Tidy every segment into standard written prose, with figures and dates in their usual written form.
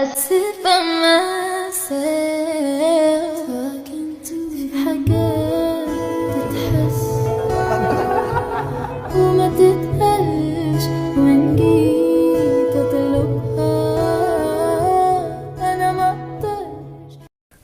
sit by myself في حاجات تتحس وما تتقالش وإن جيت أطلبها أنا مقدرش.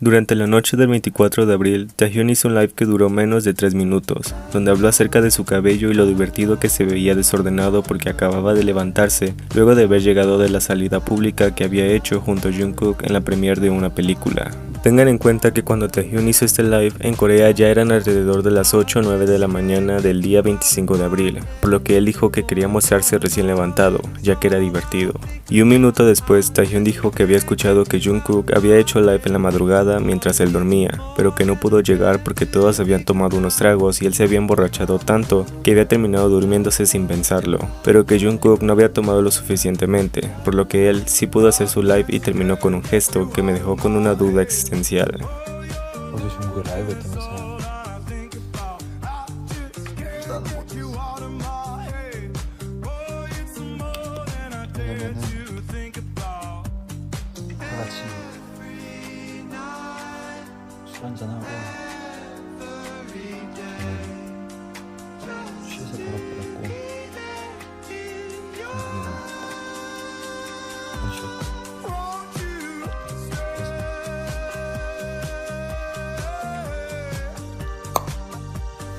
Durante la noche del 24 de abril, Taehyun hizo un live que duró menos de 3 minutos, donde habló acerca de su cabello y lo divertido que se veía desordenado porque acababa de levantarse luego de haber llegado de la salida pública que había hecho junto a Jungkook en la premiere de una película. Tengan en cuenta que cuando Taehyun hizo este live, en Corea ya eran alrededor de las 8 o 9 de la mañana del día 25 de abril, por lo que él dijo que quería mostrarse recién levantado, ya que era divertido. Y un minuto después, Taehyun dijo que había escuchado que Jungkook había hecho live en la madrugada mientras él dormía, pero que no pudo llegar porque todos habían tomado unos tragos y él se había emborrachado tanto que había terminado durmiéndose sin pensarlo, pero que Jungkook no había tomado lo suficientemente, por lo que él sí pudo hacer su live y terminó con un gesto que me dejó con una duda existencial. 어제 중국에 라이브 했다면서. 왜냐면은 다 같이 술 한잔하고 취해서 버럭버렸고 공부는 안 쉬었고.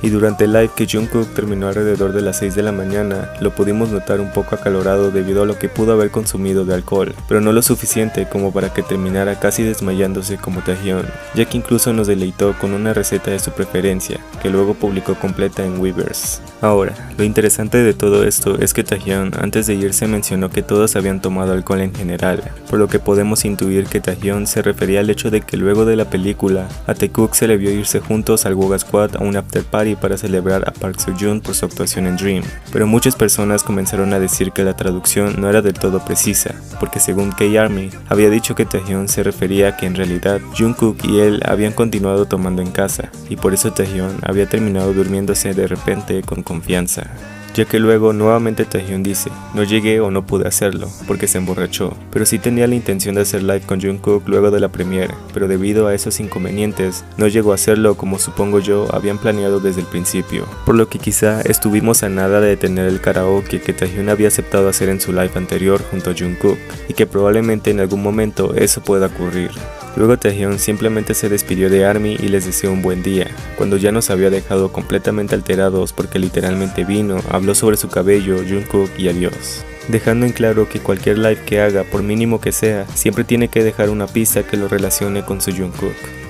Y durante el live que Jungkook terminó alrededor de las 6 de la mañana, lo pudimos notar un poco acalorado debido a lo que pudo haber consumido de alcohol, pero no lo suficiente como para que terminara casi desmayándose como Taehyun, ya que incluso nos deleitó con una receta de su preferencia, que luego publicó completa en Weverse. Ahora, lo interesante de todo esto es que Taehyun antes de irse mencionó que todos habían tomado alcohol en general, por lo que podemos intuir que Taehyun se refería al hecho de que luego de la película, a Taekook se le vio irse juntos al Woga Squad a un after party para celebrar a Park Seo-joon por su actuación en Dream, pero muchas personas comenzaron a decir que la traducción no era del todo precisa, porque según K-Army había dicho que Taehyun se refería a que en realidad Jungkook y él habían continuado tomando en casa, y por eso Taehyun había terminado durmiéndose de repente con confianza. Ya que luego nuevamente Taehyun dice, no llegué o no pude hacerlo, porque se emborrachó, pero sí tenía la intención de hacer live con Jungkook luego de la premiere, pero debido a esos inconvenientes, no llegó a hacerlo como supongo yo habían planeado desde el principio, por lo que quizá estuvimos a nada de tener el karaoke que Taehyun había aceptado hacer en su live anterior junto a Jungkook, y que probablemente en algún momento eso pueda ocurrir. Luego Taehyun simplemente se despidió de ARMY y les deseó un buen día, cuando ya nos había dejado completamente alterados porque literalmente vino, habló sobre su cabello, Jungkook y adiós. Dejando en claro que cualquier live que haga, por mínimo que sea, siempre tiene que dejar una pista que lo relacione con su Jungkook.